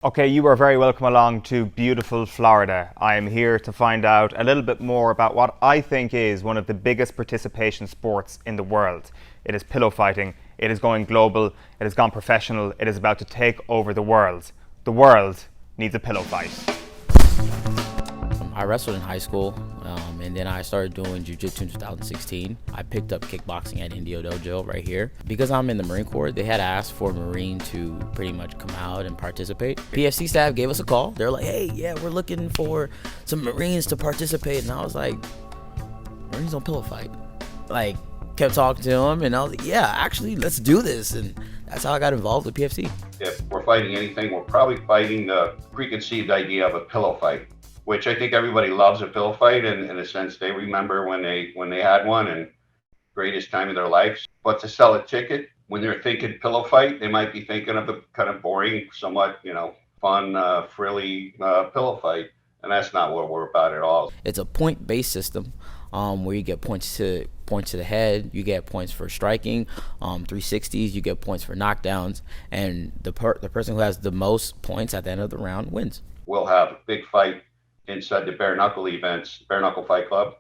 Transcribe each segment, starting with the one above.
Okay, you are very welcome along to beautiful Florida. I am here to find out a little bit more about what I think is one of the biggest participation sports in the world. It is pillow fighting. It is going global. It has gone professional. It is about to take over the world. The world needs a pillow fight. I wrestled in high school, and then I started doing jiu-jitsu in 2016. I picked up kickboxing at Indio Dojo right here. Because I'm in the Marine Corps, they had asked for a Marine to pretty much come out and participate. PFC staff gave us a call. They're like, hey, yeah, we're looking for some Marines to participate. And I was like, Marines don't pillow fight. Like, kept talking to them, and I was like, yeah, actually, let's do this. And that's how I got involved with PFC. If we're fighting anything, we're probably fighting the preconceived idea of a pillow fight, which I think everybody loves a pillow fight, and in a sense they remember when they had one and greatest time of their lives. But to sell a ticket, when they're thinking pillow fight, they might be thinking of a kind of boring, somewhat, fun, frilly pillow fight, and that's not what we're about at all. It's a point-based system where you get points to the head, you get points for striking, 360s, you get points for knockdowns, and the person who has the most points at the end of the round wins. We'll have a big fight inside the bare knuckle events, bare knuckle fight club.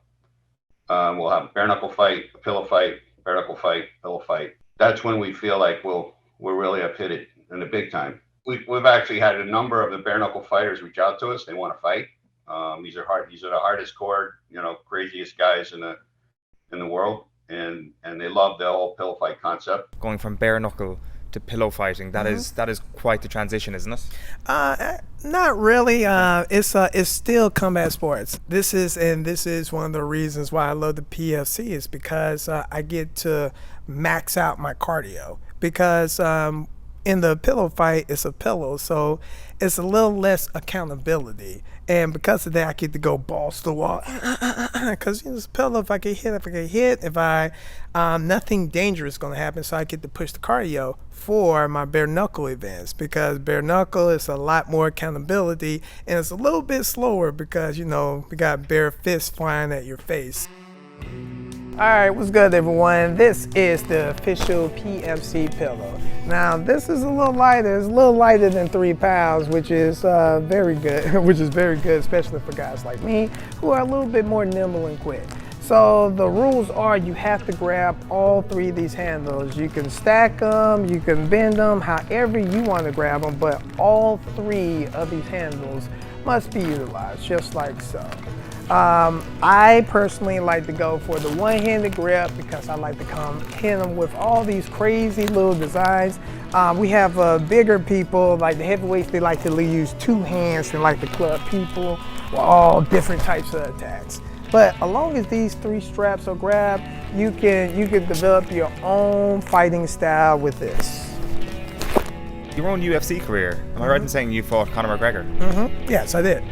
We'll have a bare knuckle fight, a pillow fight, bare knuckle fight, pillow fight. That's when we feel like we'll really have hit it in the big time. We've actually had a number of the bare knuckle fighters reach out to us. They want to fight. These are the hardest core, craziest guys in the world, and they love the whole pillow fight concept. Going from bare knuckle to pillow fighting, that is quite the transition, isn't it? Not really. It's still combat sports. This is one of the reasons why I love the PFC is because I get to max out my cardio. Because in the pillow fight, it's a pillow, so it's a little less accountability. And because of that, I get to go balls to the wall. Because it's a pillow. If I get hit, nothing dangerous is going to happen. So I get to push the cardio for my bare knuckle events, because bare knuckle is a lot more accountability, and it's a little bit slower because we got bare fists flying at your face. All right, what's good, everyone? This is the official PFC pillow. Now, this is a little lighter. It's a little lighter than 3 pounds, which is very good. Especially for guys like me who are a little bit more nimble and quick. So the rules are you have to grab all 3 of these handles. You can stack them, you can bend them, however you want to grab them, but all 3 of these handles must be utilized, just like so. I personally like to go for the one-handed grip because I like to hit them with all these crazy little designs. We have bigger people, like the heavyweights, they like to use 2 hands and like to club people with all different types of attacks. But as long as these 3 straps are grabbed, you can develop your own fighting style with this. Your own UFC career. Am I right in saying you fought Conor McGregor? Yes, I did.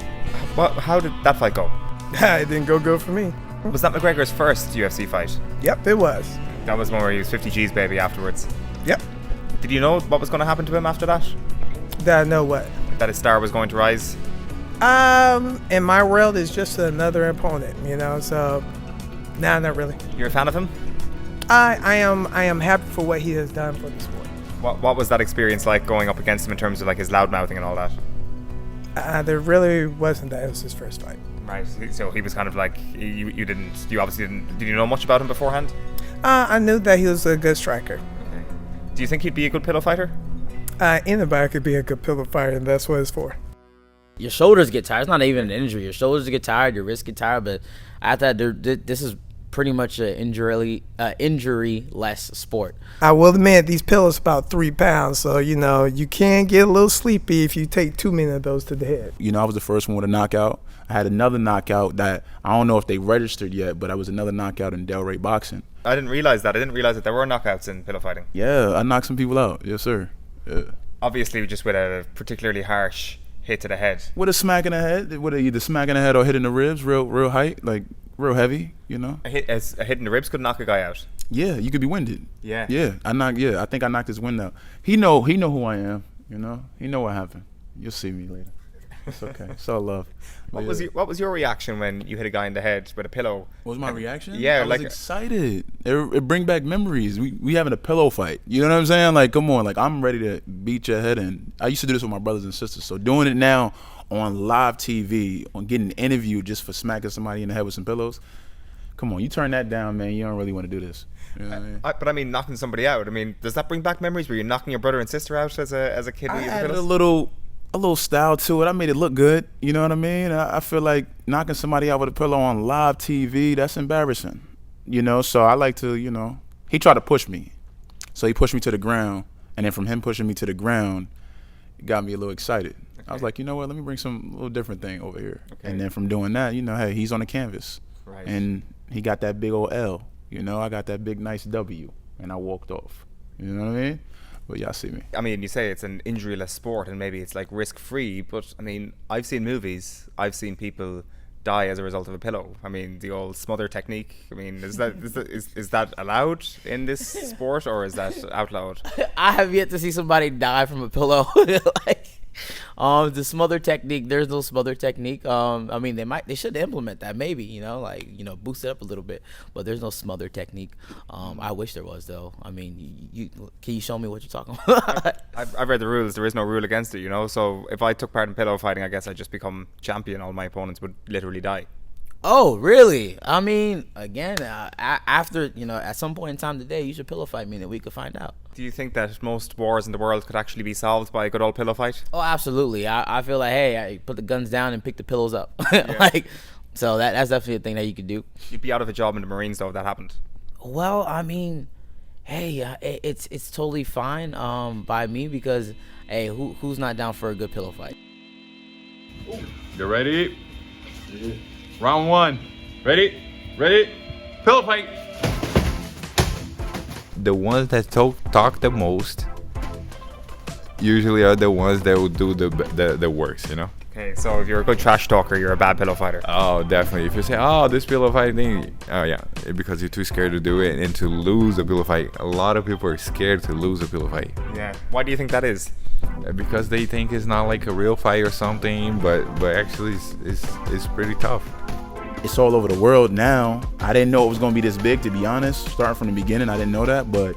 How did that fight go? It didn't go good for me. Was that McGregor's first UFC fight? Yep, it was. That was one where he was 50 G's baby afterwards. Yep. Did you know what was going to happen to him after that? Did I know what? That his star was going to rise? In my world, it's just another opponent, so, nah, not really. You're a fan of him? I am happy for what he has done for the sport. What was that experience like going up against him in terms of like his loud mouthing and all that? There really wasn't that. It was his first fight. Right, so he was kind of like, you obviously didn't, did you know much about him beforehand? I knew that he was a good striker. Okay. Do you think he'd be a good pillow fighter? Anybody could be a good pillow fighter, and that's what it's for. Your shoulders get tired. It's not even an injury. Your shoulders get tired, your wrists get tired, but after that, this is pretty much an injury-less sport. I will admit, these pillows about 3 pounds, so, you can get a little sleepy if you take too many of those to the head. I was the first one with a knockout. I had another knockout that I don't know if they registered yet, but I was another knockout in Delray Boxing. I didn't realize that. I didn't realize that there were knockouts in pillow fighting. Yeah, I knocked some people out. Yes, sir. Yeah. Obviously, just with a particularly harsh hit to the head. With a smack in the head, with either smack in the head or hit in the ribs, real height, like real heavy, A hit in the ribs could knock a guy out. Yeah, you could be winded. Yeah. Yeah, I think I knocked his wind out. He know who I am. He know what happened. You'll see me later. It's okay. It's all love. What was your reaction when you hit a guy in the head with a pillow? What was my reaction? Yeah, I was excited. It bring back memories. We having a pillow fight. You know what I'm saying? Like, come on. Like, I'm ready to beat your head in. I used to do this with my brothers and sisters. So doing it now on live TV, on getting interviewed just for smacking somebody in the head with some pillows. Come on, you turn that down, man. You don't really want to do this. You know what I mean? But I mean, knocking somebody out. I mean, does that bring back memories where you're knocking your brother and sister out as a kid? I added a little style to it. I made it look good. You know what I mean? I feel like knocking somebody out with a pillow on live TV, that's embarrassing. You know, so I like to, you know, he tried to push me. So he pushed me to the ground, and then from him pushing me to the ground, it got me a little excited. Okay. I was like, you know what, let me bring some little different thing over here. Okay. And then from doing that, you know, hey, he's on the canvas. Right. And he got that big old L. You know, I got that big nice W, and I walked off. You know what I mean? But y'all see me. I mean, you say it's an injury-less sport and maybe it's like risk-free, but I mean, I've seen movies, I've seen people die as a result of a pillow. I mean, the old smother technique. I mean, is that allowed in this sport or is that outlawed? I have yet to see somebody die from a pillow. The smother technique, there's no smother technique. I mean, they should implement that maybe, you know, like, you know, boost it up a little bit, but there's no smother technique. I wish there was though. I mean, can you show me what you're talking about? I've read the rules. There is no rule against it, you know, so if I took part in pillow fighting, I guess I'd just become champion. All my opponents would literally die. Oh, really? I mean, again, after, you know, at some point in time today, you should pillow fight me and we could find out. Do you think that most wars in the world could actually be solved by a good old pillow fight? Oh, absolutely. I feel like, hey, I put the guns down and pick the pillows up. Like, so that's definitely a thing that you could do. You'd be out of a job in the Marines, though, if that happened. Well, I mean, hey, it's totally fine by me because, hey, who's not down for a good pillow fight? You ready? Round one. Ready? Pillow fight. The ones that talk the most usually are the ones that will do the worst, you know? Okay, so if you're a good trash talker, you're a bad pillow fighter. Oh, definitely. If you say, oh, this pillow fight thing, oh yeah, because you're too scared to do it and to lose a pillow fight. A lot of people are scared to lose a pillow fight. Yeah. Why do you think that is? Because they think it's not like a real fight or something, but actually it's pretty tough. It's all over the world now. I didn't know it was going to be this big, to be honest. Starting from the beginning, I didn't know that, but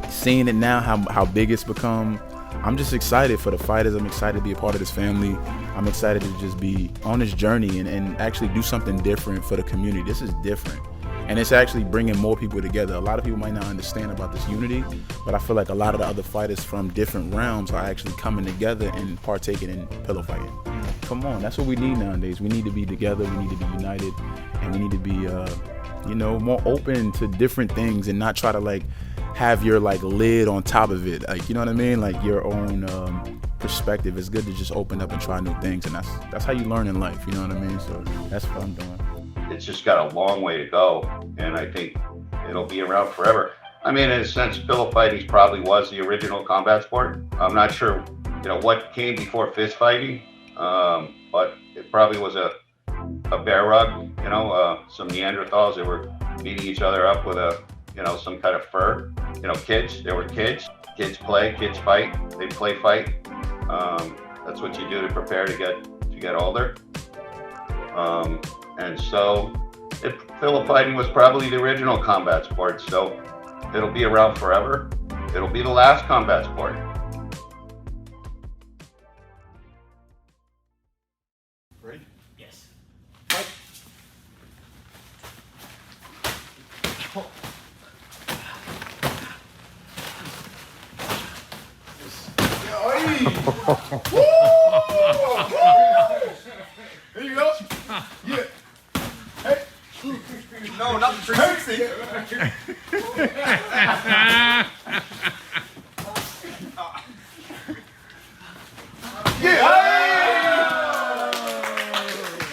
seeing it now, how big it's become, I'm just excited for the fighters. I'm excited to be a part of this family. I'm excited to just be on this journey and actually do something different for the community. This is different. And it's actually bringing more people together. A lot of people might not understand about this unity, but I feel like a lot of the other fighters from different realms are actually coming together and partaking in pillow fighting. Come on, that's what we need nowadays. We need to be together, we need to be united, and we need to be, you know, more open to different things and not try to like have your like lid on top of it. Like, you know what I mean? Like your own perspective. It's good to just open up and try new things, and that's how you learn in life. You know what I mean? So that's what I'm doing. It's just got a long way to go, and I think it'll be around forever. I mean, in a sense, pillow fighting probably was the original combat sport. I'm not sure, you know, what came before fist fighting, but it probably was a bear rug, you know, some Neanderthals that were beating each other up with some kind of fur. You know, they were kids. Kids play, kids fight. They play fight. That's what you do to prepare to get older. And so pillow fighting was probably the original combat sport, so it'll be around forever. It'll be the last combat sport. Ready? Yes. Fight. Here you go. Yeah. Hey. No, not the 360.